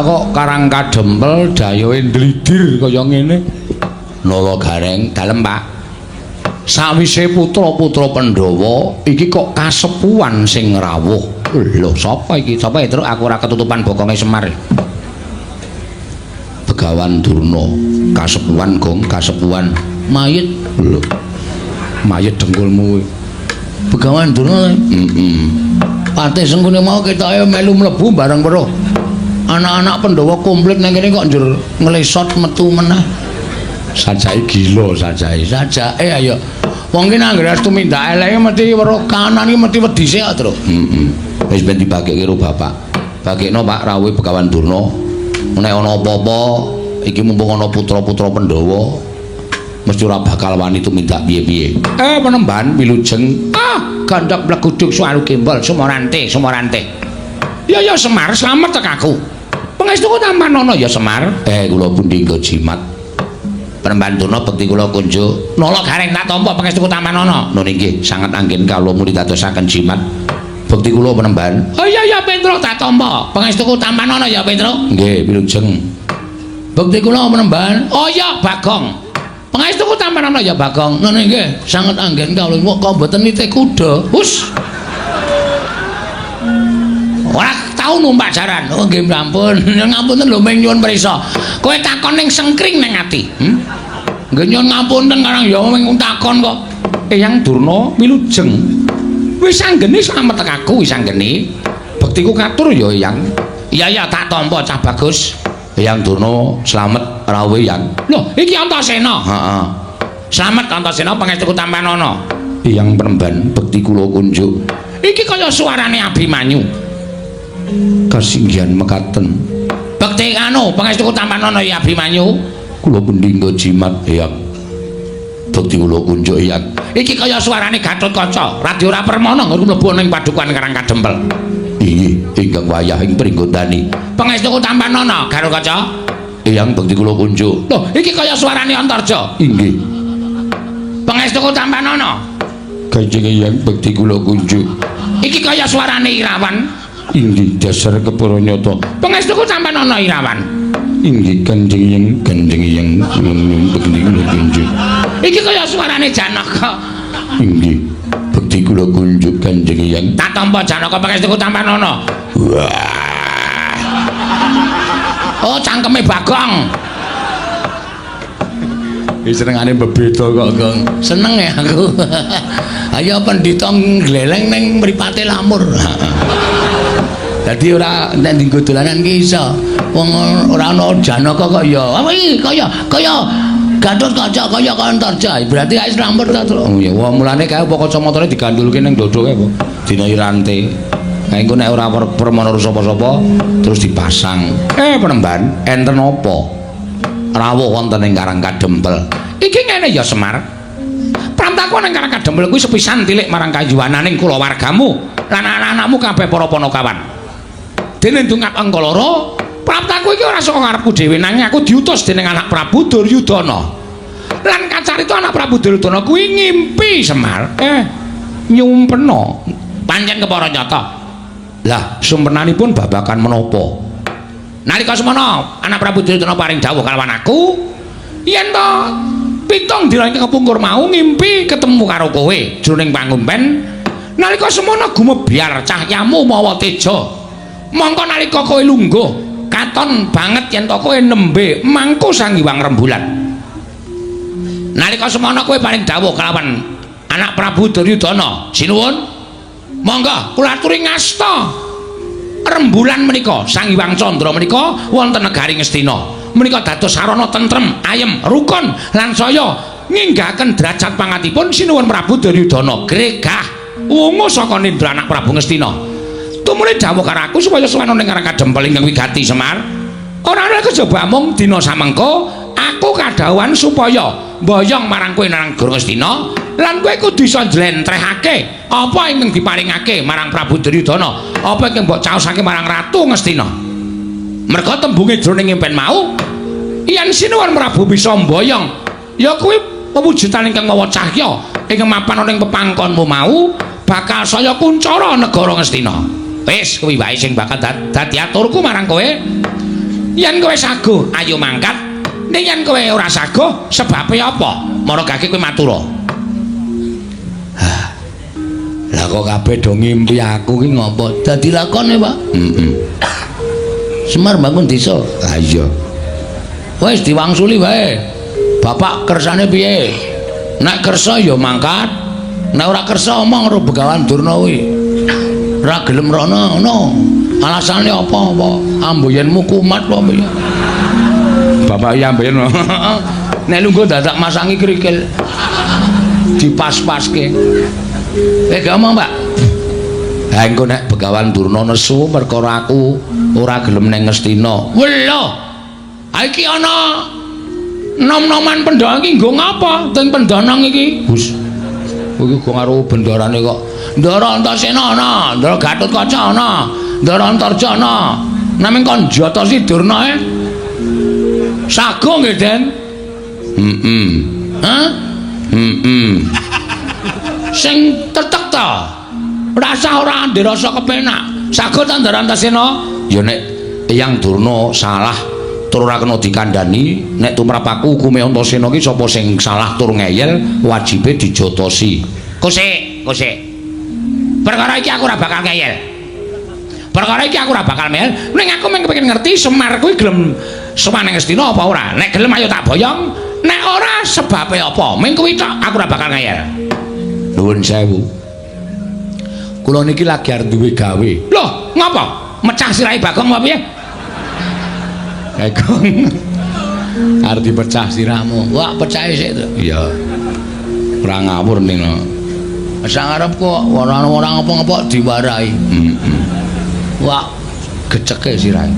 Lah kok Karang Kadempel dayoe ndlidir kaya ngene. Nala Gareng dalem, Pak. Sawise putra-putra Pandhawa iki kok kasepuhan sing rawuh. Lho, sapa iki? Sapa Truk? Aku ora ketutupan bokonge Semar. Begawan Durna, kasepuhan Gong, kasepuhan mayit. Lho. Mayit dengkulmu. Begawan Durna. Patih sengkune mau ketoke melu mlebu bareng weruh. Anak-anak Pandhawa komplit nang kene kok njur nglesot metu meneh. Sajake gila sajake. Sajake ayo. Wong ki nang ngres tumindak eleke mesti weruh kanan iki mesti wedi sik, Tru. Wis ben dibagekke karo bapak. Bagekno Pak rawuhe Begawan Durna. Nek ana apa-apa iki mumpung ana putra-putra Pandhawa mesti ora bakal wani tumindak piye-piye. Penemban wilujeng. Gandhak Bleguduk Suwaru Gembol Sumorante. Ya Semar, slamet tek aku. Pangestuku Tampanono ya Semar. Kula pundi nggo jimat. Penemban Durna bekti kula kunjuk. Nala Gareng tak tampa pangestuku Tampanono. Nun nggih, sanget anggen kawula murid dadosaken jimat. Bekti kula penemban. Oh iya Petruk tak tampa pangestuku Tampanono ya Petruk. Nggih, wilujeng. Bekti kula penemban. Oh iya Bagong. Pangestuku Tampanono ya Bagong. Ngene nggih, sanget anggen kawula kok mboten nitih kuda. Hus. Ora tau numpak jaran. Oh nggih ampun. Ngapunten lho ming nyuwun prisa. Kowe takon ning sengkring ning ati. Nggih nyuwun ngapunten karang ya ming takon kok. Eyang Durna wilujeng. Wis anggene slamet tek aku wis anggene. Bektiku katur ya Eyang. Iya tak tampa cah bagus. Eyang Durna slamet rawuhe Yang. Lho, iki Antasena. Heeh. Slamet Antasena pangestuku Tampanono. Eyang Penemban bekti kula kunjuk. Iki kaya suarane Abimanyu. Kasinggihan mekaten. Bekti anu pangestuku Tampanono ya Abimanyu. Kula pundi nggo jimat Eyang. Bekti kula kunjuk Eyang. Iki kaya suarane Gatotkaca. Radya ora permana mlebu ning padukan Karang Kadempel. Inggih, ingkang wayah ing pringgondani. Pangestuku Tampanono, Gatotkaca. Eyang bekti kula kunjuk. Lho, iki kaya suarane Antarja. Inggih. Pangestuku Tampanono. Kanjeng Eyang bekti kula kunjuk. Iki kaya suarane Irawan. Inggih, dasar Kepuranyata. Pangestuku Tampanono Irawan. Inggih, Kanjeng Eyang bekti kula kunjuk. Iki kaya suarane Janaka. Inggih, bekti kula kunjuk Kanjeng Eyang. Tak tampa Janaka pangestuku Tampanono. Wah. Oh, cangkeme Bagong. Iki senengane bebeda kok, Gong. Seneng ya aku. Ayo pendhita gleleng ning mripate lamur. Dadi ora nek dienggo dolanan ki iso. Wong ora ana Janaka kok ya. Apa iki kaya Gatotkaca kaya Antarja. Berarti wis lamur ta, Tru? Oh ya, mulane kae apa kacamatane digandulke ning dodhoke apa. Dina irante. Engko nek ora permana sapa-sapa terus dipasang. Penemban enten apa? Rawuh wonten ing Karang Kadempel. Iki ngene ya Semar. Prantaku ning Karang Kadempel kuwi sepisan tilik marang kayuwananing kulawargamu lan anak-anakmu kabeh para Panakawan. Dene ndungak Angkalara, prantaku iki ora saka ngarepku dhewe nanging aku diutus dening anak Prabu Duryudana. Lan kacarita anak Prabu Duryudana kuwi ngimpi Semar. Nyumpena pancen Keparanyata. Lah sumpenanipun babakan menapa? Nalika semana anak Prabu Duryudana paring dawuh kalawan aku yen to 7 dina ing kepungkur mau ngimpi ketemu karo kowe jroning pangumpen nalika semana gumebyar cahyamu mawa teja mongko nalika kowe lungguh katon banget yen to kowe nembe mangku Sang Hyang Rembulan. Nalika semana kowe paring dawuh kalawan anak Prabu Duryudana sinuwun monggo kula aturi ngasta rembulan menika Sang Hyang Candra menika wonten negari Ngastina menika dados sarana tentrem ayem rukun lan saya nginggahaken derajat pangatipun sinuwun Prabu Duryudana gregah wungu saka nindra anak Prabu Ngastina tumuli dawuh karo aku supaya suwana ning Karang Kadempel ingkang wigati Semar ora ana kejaba mung dina samengko aku kadhawuhan supaya mboyong marang kowe nang Negara Ngastina lan kowe kudu iso njlentrehake apa ingkang diparingake marang Prabu Duryudana apa ingkang mbok caosake marang Ratu Ngastina. Merga tembunge jroning impen mau yen sinuwun Prabu bisa mboyong ya kuwi pewujudan ingkang mawa cahya ingkang mapan ning pepangkonmu mau bakal saya kuncara Negara Ngastina. Wis kuwi wae sing bakal dadi aturku marang kowe. Yen kowe saguh, ayo mangkat. Ning yen kowe ora saguh, sebabe apa? Mara gage kowe matura. Lah kok kabeh do ngimpi aku ki ngopo? Dadi lakone, Pak. Semar bangun desa. Ha iya. Wis diwangsuli wae. Bapak kersane piye? Nek kersa ya mangkat. Nek ora kersa omong karo Begawan Durna kuwi. Ora gelem rono ngono. Alasane apa? Amboyenmu kumat apa piye? Bapak ya amboyen. Nek lungguh dadak masangi krikil. Dipas-paske. Gak omong, Pak. Ha engko nek Begawan Durna nesu perkara aku ora gelem ning Ngastina. Lho. Ha iki ana nom-noman Pandhawa iki nggo ngapa? Teng Pendanang iki. Gus. Iki kok karo bendarane kok. Ndara Antasena ana, Ndara Gatotkaca ana, Ndara Antarja ana. Namung kon Jatasi Durna sago nggih, Den? Hah? Sing tetek ta. Rasa ora ndirasa kepenak. Sago ta Ndara Antasena? Ya nek Eyang Durna salah tur ora kena dikandhani, nek tumrap aku hukume Antasena ki sapa sing salah tur ngeyel, wajibe dijotosi. Kosik. Perkara iki aku ora bakal ngeyel. Perkara iki aku ora bakal ngeyel. Ning aku mung kepengin ngerti Semar kuwi gelem sowan ning Ngastina apa ora? Nek gelem ayo tak boyong, nek ora sebabe apa? Mung kuwi tok aku ora bakal ngeyel. Nuwun sewu. Kula niki lagi arep duwe gawe. Loh, ngapa? Mecah sirahe Bagong apa piye? Bagong. Arep dipecah sirahmu. Wah, pecahe sik to. Iya. Ora ngawur ning. Sak arepku ora ngapa-ngapa diwarai. Wah, geceke sirahe.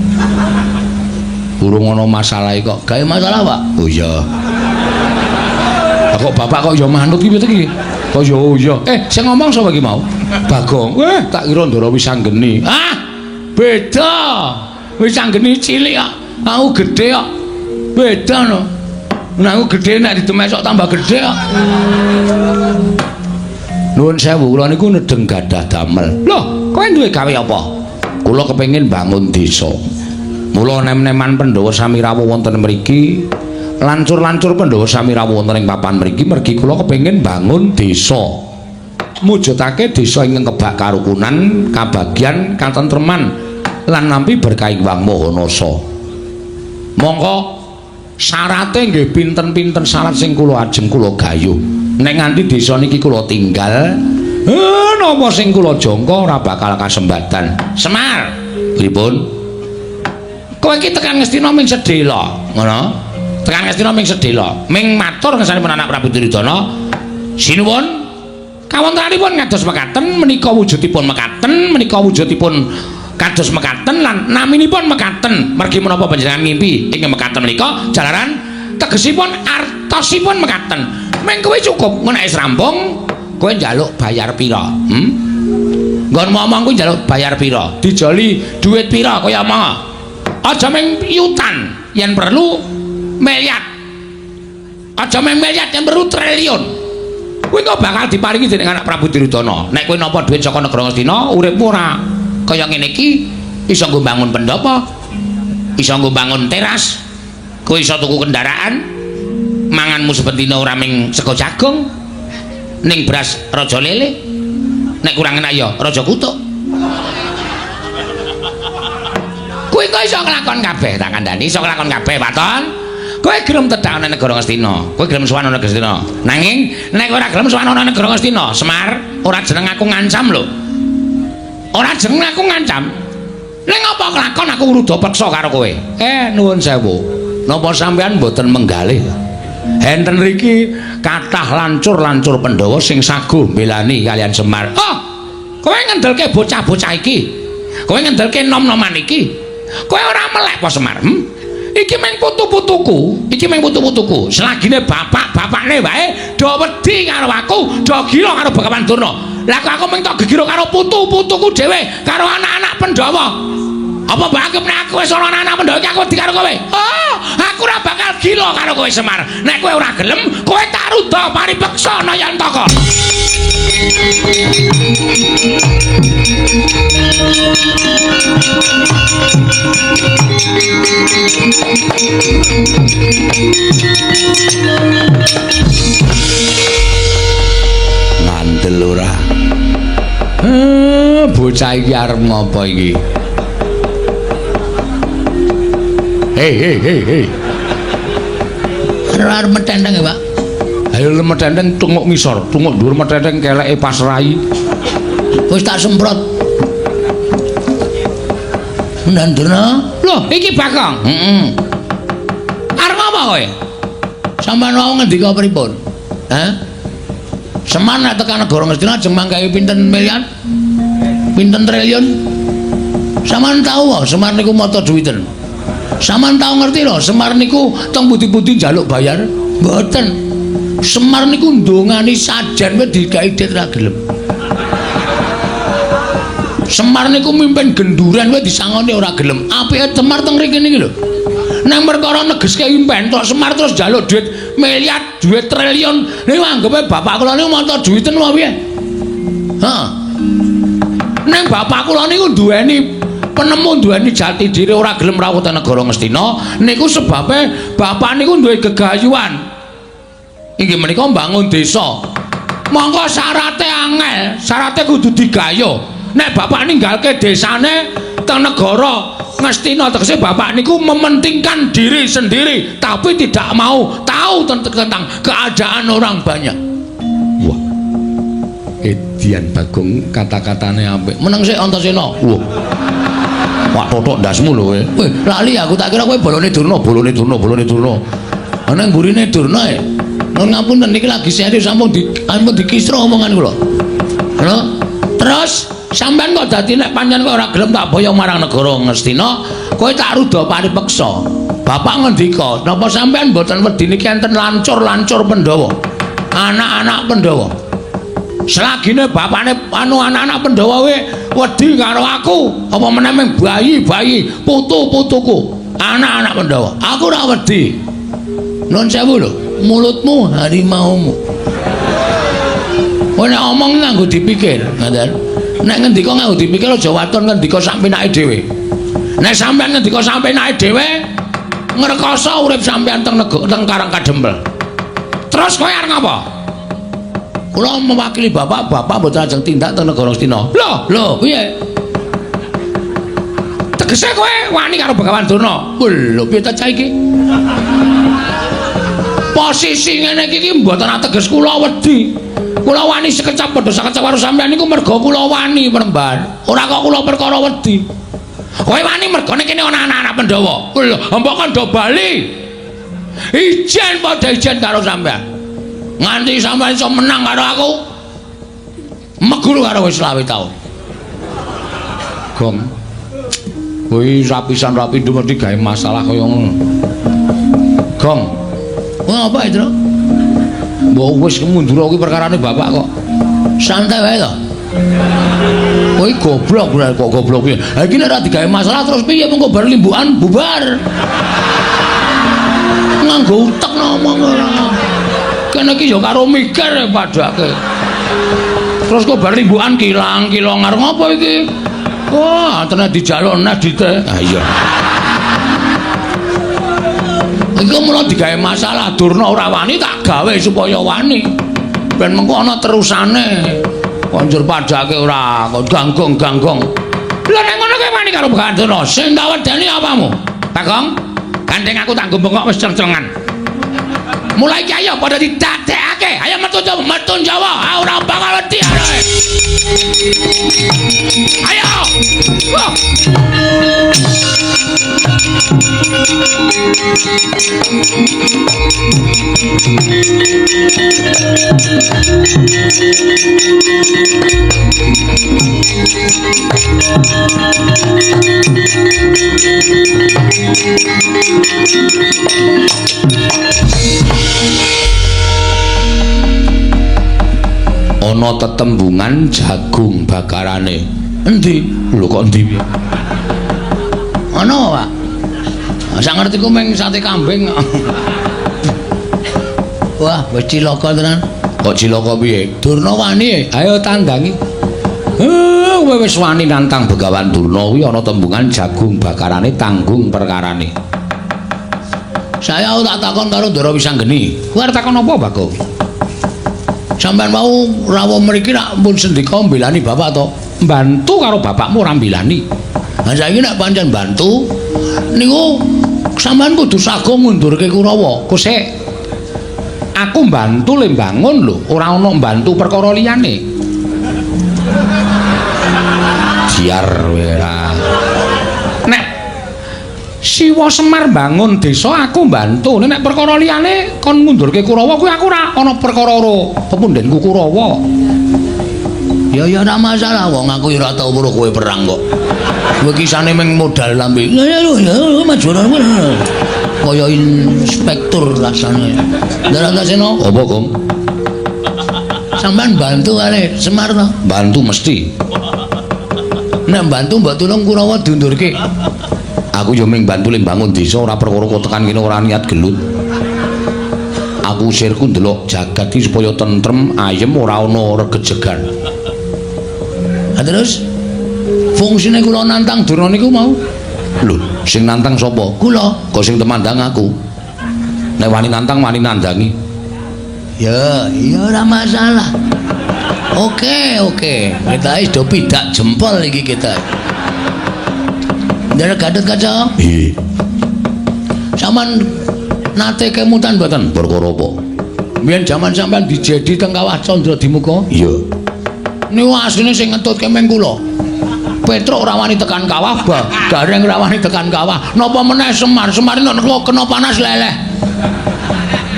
Urung ana masalah kok. Gawe masalah, Pak? Oh iya. Kok bapak kok ya manut iki piye iki? Kok ya oh iya. Sing ngomong sapa iki mau? Bagong. Tak kira Ndara Wisanggeni. Ah, beda. Wisanggeni cilik kok. Aku gedhe kok. Beda no. Nek aku gedhe nek ditemes kok tambah gedhe kok. Nuwun sewu, kula niku nedeng gadah damel. Loh, kowe duwe gawe apa? Kula kepengin bangun desa. Mula nem-neman Pandhawa sami rawuh wonten mriki, lancur-lancur Pandhawa sami rawuh wonten ing papan mriki, mergi kula kepengin bangun desa. Mujudake desa ingkang kebak karukunan, kabagyan, katentreman lan nampi berkah Wang Mahanasa. Monggo syarate nggih pinten-pinten syarat sing kula ajeng kula gayuh. Nek nganti desa niki kula tinggal, napa sing kula jangka ora bakal kasembatan. Semar, pripun? Kowe iki tekan Ngastina ming sedhela, ngono? Tekan Ngastina ming sedhela, ming matur ngesanipun anak Prabu Duryudana. Sinuwun, kawontenanipun kados mekaten, menika wujudipun mekaten, menika wujudipun kados mekaten lan naminipun mekaten. Mergi menapa panjenengan ngimpi ing mekaten menika jalaran tegesipun artosipun mekaten. Meng kowe cukup nek wis rampung, kowe njaluk bayar pira? Nggon ngomong kuwi njaluk bayar pira? Dijoli dhuwit pira kaya omong. Aja meng yutan, yen perlu miliar. Aja meng miliar, yen perlu triliun. Kuwi kok bakal diparingi dening anak Prabu Duryudana. Nek kowe nampa dhuwit saka negara Ngastina, uripmu ora kaya ngene iki, iso nggo bangun pendopo, iso nggo bangun teras, kowe iso tuku kendaraan, manganmu sepentine ora ming sego jagung, ning beras raja lele, nek kurang enak ya raja kutuk. Kowe kok iso nglakon kabeh, tak kandhani iso nglakon kabeh, Paton. Kowe gelem tedak ana negara Ngastina, kowe gelem sowan ana Ngastina. Nanging nek ora gelem sowan ana negara Ngastina, Semar, ora jeneng aku ngancam lho. Ora jeneng aku ngancam. Ning apa kelakon aku ruda peksa karo kowe? Nuwun sewu. Napa sampean mboten menggalih? Enten riki kathah lancur-lancur Pandhawa sing saguh mbelani kalian Semar. Oh, kowe ngendelke bocah-bocah iki. Kowe ngendelke nom-noman iki. Kowe ora melek apa Semar? Iki meng putu-putuku, iki meng putu-putuku. Selagine bapak-bapakne wae do wedi karo aku, do gila karo Begawan Durna. Lah kok aku mung tok gegiro karo putu-putuku dhewe, karo anak-anak Pandhawa. Apa mbak nek aku wis ana anak Pandhawa iki aku wedi karo kowe? Oh, aku ora bakal gila karo kowe Semar. Nek kowe ora gelem, kowe tak rudha paripeksa Nayantaka. bocah iki arep ngopo iki? Hei. Arep metenteng ya, Pak. Ayo metenteng tunguk ngisor, tunguk dhuwur metenteng keleke pasrai. Wis tak semprot. Ndandurna. Loh, iki Bakong. Arep apa kowe? Sampeyan wau ngendika pripun? Hah? Semar nek tekan negara Ngastina ajeng mangkahi pinten miliar? Pinten triliun? Sampeyan tahu wae Semar niku mata duwiten. Sampeyan tahu ngerti lho Semar niku teng pundi-pundi njaluk bayar? Mboten. Semar niku ndongani sajan wae digawe dit ra gelem. Semar niku mimpin genduran wae disangoni ora gelem. Apike Semar teng mriki niki lho. Nang perkara negeske impen tok Semar terus njaluk duit miliar, duit triliun. Niku anggape bapak kula niku montor duwiten wae piye? Heeh. Nang bapak kula niku duweni penemu duweni jati diri ora gelem rawuh teng negara Ngastina niku sebabe bapak niku duwe gegayuhan. Inggih menika mbangun desa. Monggo syarate angel, syarate kudu digayo. Nek bapak ninggalke desane teng negara Ngastina tegese bapak niku mementingkan diri sendiri tapi tidak mau tahu tentang keadaan orang banyak. Wah. Edian Bagong kata-katane apik. Meneng sik Antasena. Wah. Wak totok ndasmu lho kowe. Weh, lali aku tak kira kowe bolone Durna. Ana mburine Durna e. Nun ngapunten niki lagi serius sampun dikisro omongan kula. Lho, terus sampean kok dadi nek pancen kowe ora gelem tak boyong marang negara Ngastina, kowe tak ruda paripeksa. Bapak ngendika, napa sampean mboten wedi niki enten lancur Pandhawa. Anak-anak Pandhawa. Selagine bapakne anak-anak Pandhawa wedi karo aku, apa meneh bayi-bayi, putu-putuku, anak-anak Pandhawa. Aku ora wedi. Nun sewu lho, mulutmu harimaumu. Kowe nek omong nganggo dipikir, ngoten. Nek ngendika nganggo dipikir aja waton ngendika sak penake dhewe. Nek sampean ngendika sak penake dhewe, ngrekoso urip sampean teng Karangkadempel. Terus kowe arep ngapa? Kula mewakili bapak mboten ajeng tindak teng negara Ngastina. Lho, piye? Tegese kowe wani karo Begawan Durna. Lho, piye ta cah iki? Posisi ngene iki mboten ateges kula wedi. Kula wani sekecap padha sakecap karo sampeyan niku merga kula wani Mremban. Ora kok kula perkara wedi. Kowe wani mergane kene ana anak-anak Pandhawa. Lho, mbok kandha bali. Ijen padha ijen karo sampeyan. Nganti sampeyan iso menang karo aku. Meguru karo wis 20 taun. Gong. Kuwi rapisan rapindo mesti gawe masalah kaya ngono. Gong. Wah, apa itu? Mbok wis mundur kuwi perkarane bapak kok. Santai wae to. Kowe goblok kok goblok piye? Ha iki nek ora digawe masalah terus piye mengko bar limbukan bubar. Nganggo utek ngomong ora. Kene iki ya karo mikir padake. Terus kok bar limbukan kilang-kilang arep ngopo iki? Wah, tenan dijaluk nes dite. Ha iya. Iku mula digawe masalah Durna ora wani tak gawe supaya wani. Ben mengko ana terusane. Konjur padake ora kok ganggong-ganggong. Lha nek ngono kowe wani karo Begawan Durna, sing tak wedeni apamu? Bagong, gandeng aku tak bengok wis cercengan. Mulai iki ayo padha didadekake. Ayo metu Jawa. Ora bakal wedi arek. Ayo. Wah. Ana tetembungan jagung bakarane. Endi? Lho kok endi? Ana, Pak. Sak ngertiku meng sate kambing. Wah, wis cilaka tenan. Kok cilaka piye? Durna wani. Ayo tandangi. Kowe wis wani nantang Begawan Durna kuwi ana tembungan jagung bakarane tanggung perkarane. Saya tak takon karo Ndara Wisanggeni. Kowe arep takon apa, Bagong? Sampeyan mau rawuh mriki nak pun sendika mbelani bapak to? Bantu karo bapakmu ora mbilani. Lah saiki nek pancen bantu niku sampean kudu sago ngundurke Kurawa. Kusik. Aku bantu le bangun lho, ora ana bantu perkara liyane. Jiar ora. Nek Siwa Semar bangun desa aku bantu. Nek perkara liyane kon ngundurke Kurawa kuwi aku ora ana perkara karo pepundhenku Kurawa. Ya ora masalah wong aku ora tau weruh kowe perang kok. Kowe kisane mung modal lambe. Ya majuran kaya inspektur rasane. Darantasena apa, Gong? Sampeyan bantu kali Semar to? Bantu mesti. Nek bantu mbok tulung Kurawa diundurke. Aku yo mung bantu ling bangun desa ora perkara kok tekan kene ora niat gelut. Aku usirku ndelok jagat iki supaya tentrem, ayem ora ana regejegan. Terus fungsine kula nantang Durna niku mau. Lho, sing nantang sapa? Kula. Kok sing temandang aku. Nek wani nantang wani nandangi. Ya ora masalah. Oke. Kita wis do pidak jempol iki kita. Ndara Gatot Kaca? Nggih. Saman nate kemutan mboten perkara apa? Biyen jaman sampean dijedi teng Kawah Candra Dimuka? Iya. Niku asline sing ngetutke meng kula. Petruk ora wani tekan kawah, Gareng ora wani tekan kawah. Napa meneh Semar nek kena panas leleh.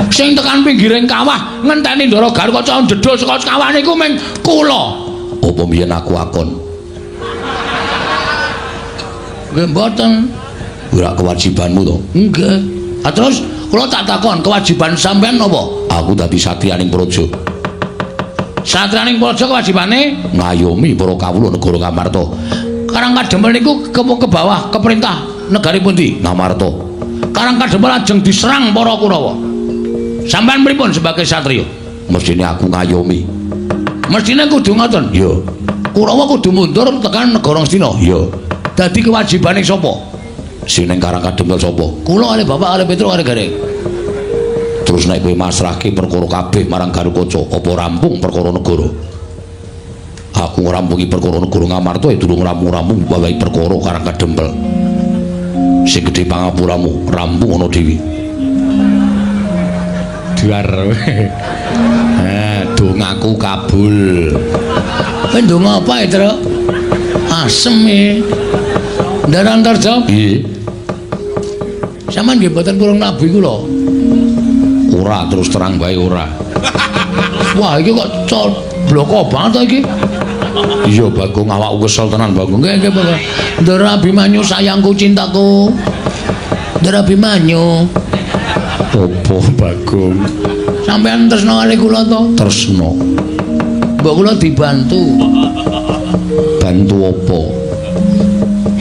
Sing tekan pinggiring kawah ngenteni Ndara Gatot Kaca jedul saka kawah niku meng kula. Apa mbiyen aku akon? Nggih mboten. Ora kewajibanmu to? Nggih. Terus kula tak takon, kewajiban sampean napa? Aku dadi satriyaning praja. Satriyaning praja kewajibane ngayomi para kawula negara Ngamarta. Karang Kadempel niku ke bawah keperintah negari pundi? Ngamarta. Karang Kadempel ajeng diserang para Kurawa. Sampeyan pripun sebagai satriya? Mestine aku ngayomi. Mestine kudu ngoten. Iya. Kurawa kudu mundur tekan negara Ngastina. Iya. Dadi kewajibane sapa? Sing ning Karang Kadempel sapa? Kula kali Bapak kali Petruk kali Gareng. Terus nek kowe masrahke perkara kabeh marang Garukaca, apa rampung perkara negara? Aku ngrampungi perkara negara Ngamarta ya durung rampung-rampung bawahi perkara Karang Kadempel. Sing gedhe pangapuramu rampung ana dhewe. Duar. Dongaku kabul. Kowe ndonga apa ya, Truk? Asem e. Ndara Antarja? Nggih. Sampeyan nggih mboten purun nabi kula. Ora terus terang bae ora. Wah iki kok bloko banget to iki. Iya Bagong awakku kesel tenan Bagong. Nggih Bagong. Ndara Abimanyu sayangku cintaku. Ndara Abimanyu. Apa Bagong? Sampeyan tresno kali kula to? Tresno. Mbok kula dibantu. Bantu apa?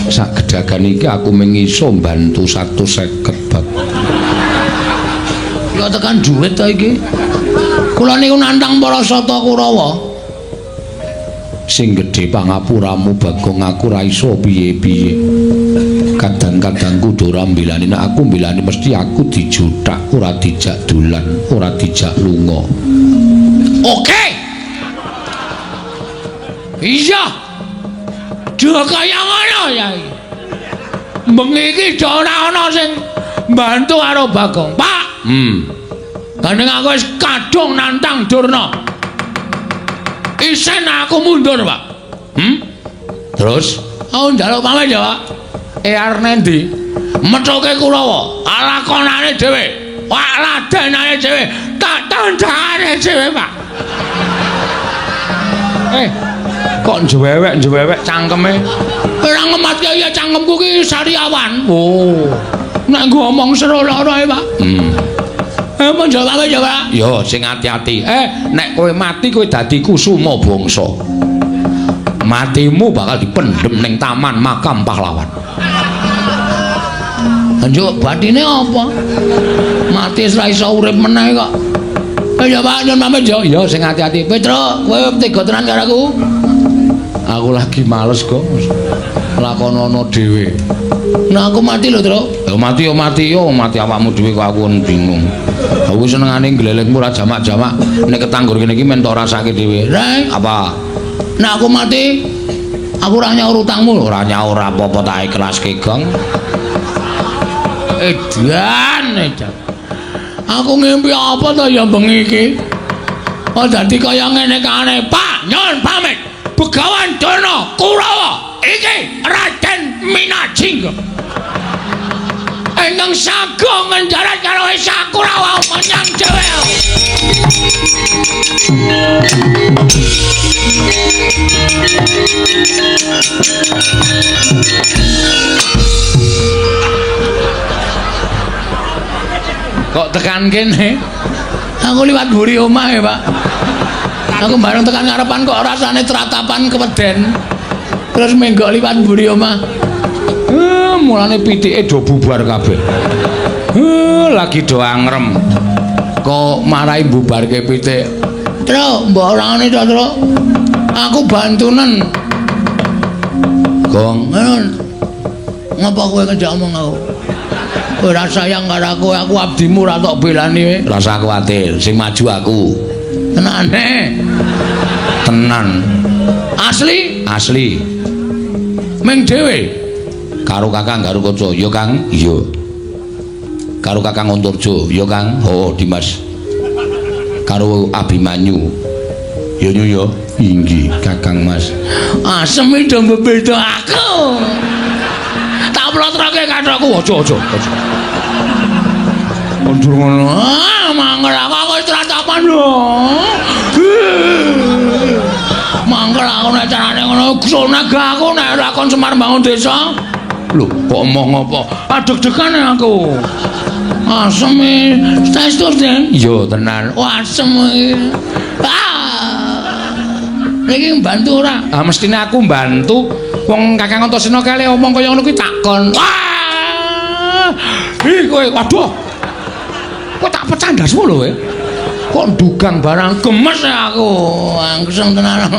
Sak gedagan iki aku mengiso bantu 150 bab. Kula tekan dhuwit ta iki. Kula niku nantang para sata Kurawa. Sing gedhe pangapuramu Bagong aku ra iso piye-piye. Kadang-kadang kudu ora mbilani, nek aku mbilani mesti aku dijutak, ora dijak dolan, ora dijak lunga. Oke. Iya. Dhewe kaya ngono ya iki. Bengi iki ora ana sing bantu karo Bagong. Pak. Gandeng aku wis kadung nantang Durna. Isen aku mundur, Pak. Terus aku njaluk pamit ya, Pak. Arep nendi? Methuke Kurawa, alakonane dhewe, waladenane dhewe, tak tandhane dhewe, Pak. Kok njewewek cangkeme? Ora ngematke ya cangkemku ki sariawan. Oh. Nek ngomong serono ae, Pak. Apa jawab ya, Pak? Yo sing ati-ati. Nek kowe mati kowe dadi kusuma bangsa. Matimu bakal dipendhem ning taman makam pahlawan. Anjuk bathine apa? Mati ora iso urip meneh kok. Ya Pak, nyun pamit yo. Yo sing ati-ati. Petruk, kowe tega tenan karo aku? Aku lagi males kok. Lakonono dhewe. Nah aku mati lho, Truk. Ya mati awakmu dhewe kok aku bingung. Aku senengane glelengmu ora jamak-jamak nek ketanggur kene iki men tok rasake dhewe. Apa? Nek aku mati Aku ora nyaur utangmu, ora nyaur apa-apa tak ikhlaske, Gong. Edan. Aku ngimpi apa to ya bengi iki? Oh dadi kaya ngene kane, Pak, nyuwun pamit. Begawan Dana Kurawa iki Raden Minajingga. Ingkang sagung ngendarat karo Esa Kurawa menyang dhewe. Kok tekan kene? Aku liwat mburi omah ya, Pak. Aku bareng tekan ngarepan kok rasane tratapan keweden. Terus menggok liwat mburi omah. Mulane pitike do bubar kabeh. Lagi do angrem. Kok marai bubarke pitik. Truk, mbok orangane to, Truk. Aku bantunen. Gong, ngapa kowe ngejak omong aku? Ora sayang karo aku abdimu ora tok belani kowe. Ora usah kuwatir, sing maju aku. Tenane. Tenan. Asli? Asli. Ming dhewe karo Kakang Garukaca, ya Kang? Iya. Karo Kakang Antarja, ya Kang? Oh, Dimas. Karo Abimanyu. Ya nyu ya. Inggih, Kakang Mas. Asem do mbeda aku. Tak plotroke kathokku, aja. Mundur ngono. Mangkel aku wis tratapan lho. Mangkel aku nek carane ngono sunega aku nek lakon Semar Bangun Desa. Lho, kok omong apa? Adeg-degane aku. Asem testo Den. Iya tenan. Wah, asem iki. Iki mbantu ora? Ah mestine aku mbantu. Wong Kakang Antasena kale omong kaya ngono kuwi takon. Wah! Ih kowe waduh. Kok tak pecah ndasmu lho kowe. Kok ndugang barang gemes aku. Angseng tenan.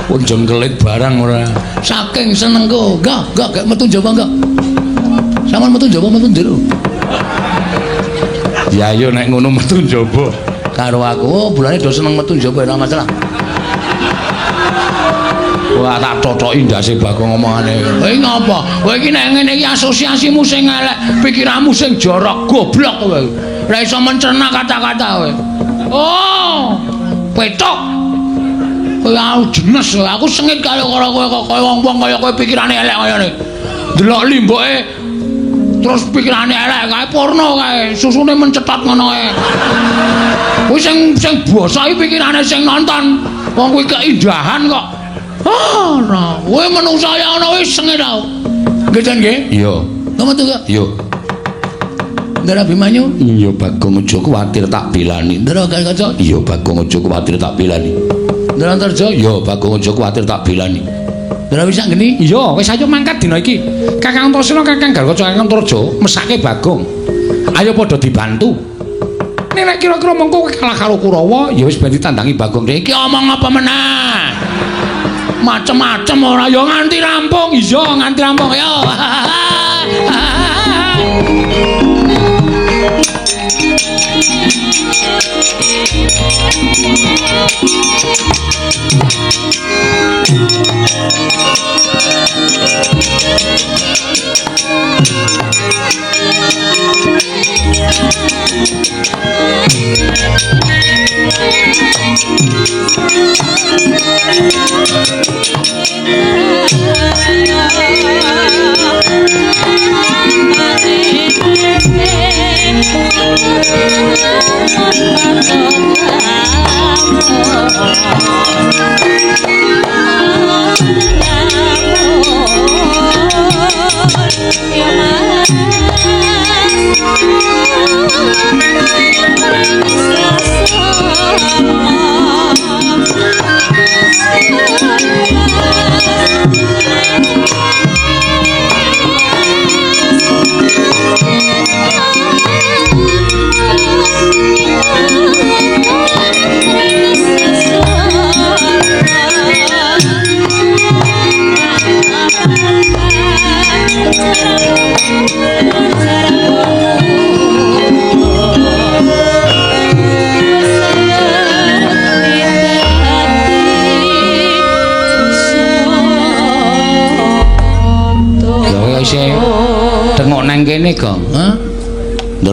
Wong jengkelit barang ora. Saking senengku. Enggak metu njaba enggak. Saman metu njaba metu njero. Ya ayo nek ngono metu njaba. Karo aku bulane do seneng metu njaba ora masalah. Wah tak cocoki ndase Bagong omongane. Kowe ngapa? Kowe iki nek ngene iki asosiasimu sing elek, pikiranmu sing jorok, goblok kowe. Ora iso mencerna kata-kata kowe. Oh, petok. Kowe jenes aku sengit karo kowe kok koyo wong-wong kaya kowe pikirane elek kaya ngene. Delok limboke terus pikirane elek kae porno kae, susune mencetot ngono kae. Kuwi sing basa iki pikirane sing nonton. Wong kuwi keindahan kok. Ora, kowe menungsa ya ana wis sengit tau. Nggih, Jan nggih? Iya. Kamu tuh kok? Iya. Ndara Bimanyu? Iya, Bagong aja kuwatir tak belani. Ndara Garukaca? Iya, Bagong aja kuwatir tak belani. Ndara Antarja? Iya, Bagong aja kuwatir tak belani. Ndara wis geni? Iya, wis ayo mangkat dina iki. Kakang Antasena, Kakang Garukaca, Kakang Antarja mesake Bagong. Ayo padha dibantu. Nek kira-kira mengko kalah karo Kurawa, ya wis ben ditandangi Bagong. Iki omong apa meneh? Macem-macem ora ya nganti rampung. Iya, nganti rampung ya. Thank you.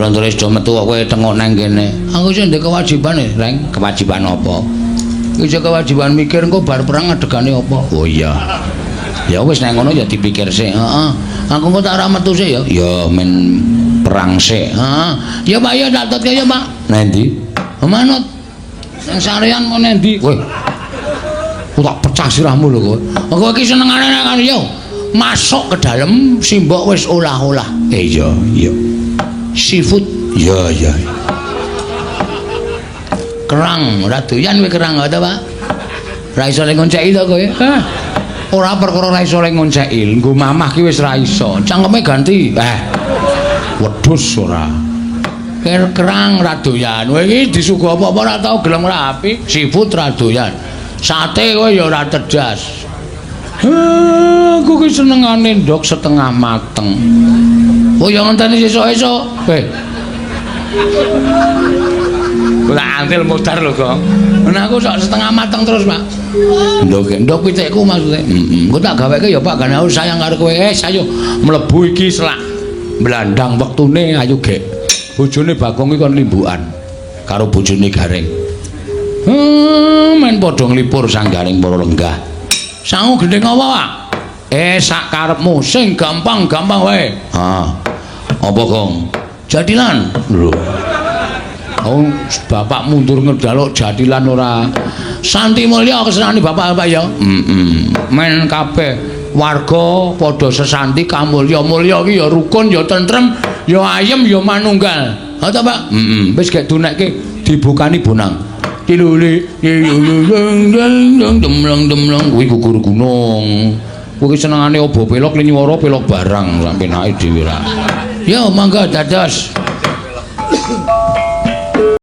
Ndoro-ndoro wis do metu kowe tengok nang kene. Aku sing ndek kewajiban Reng. Kewajiban apa? Iki kewajiban mikir engko bar perang adegane apa? Oh iya. Ya wis nek ngono ya dipikir sik. Heeh. Aku kok tak ora metu sik ya. Ya men perang sik. Heeh. Ya Pak ya tak ya Pak. Nang ndi? Manut. Nang sarean mau nang ndi? Kowe. Ku tak pecah sirahmu lho kowe. Kowe iki senengane nang yo. Masuk ke dalam simbok wis olah-olah. Iya, iya. Seafood. Iya, iya. Kerang, ora doyan kowe kerang ta, Pak? Ra iso lek ngonceki to kowe? Hah. Ora perkara ra iso lek ngonceki, nggo mamah ki wis ra iso. Cangkeme ganti. Wedhus ora. Kerang ra doyan. Kowe iki disuguh apa-apa ora tau gelem rapi. Seafood ra doyan. Sate kowe ya ora cerdas. Aku ki senengane ndok setengah mateng. Oh ya ngenteni esuk-esuk. Kula antil modar lho, Gong. Nah aku sok setengah mateng terus, Pak. Ndok pitikku maksude. Engko tak gaweke ya Pak, kan aku sayang karo kowe. Sayo mlebu iki selak. Blandang wektune ayo gek. Bojone Bagong iki kon limbukan karo bojone Garing. Men padha nglipur sanggaring para lenggah. Sangu gendeng apa, Pak? Sak karepmu sing gampang-gampang wae. Apa, Gong? Jadilan. Lho. Oh, bapak mundur ngedaluk jadilan ora. Santi mulya kesenane bapak ya. Men kabeh warga padha sesanti kamulya-mulya iki ya rukun ya tentrem ya ayem ya manunggal. Ha ta, Pak? Wis gek dunekke dibukani bonang. Tiluli demlang kuwi gugur gunung. Kuwi senengane obo pelok nyuwara pelok barang sampe nake dhewe ra. Ya mangga dados.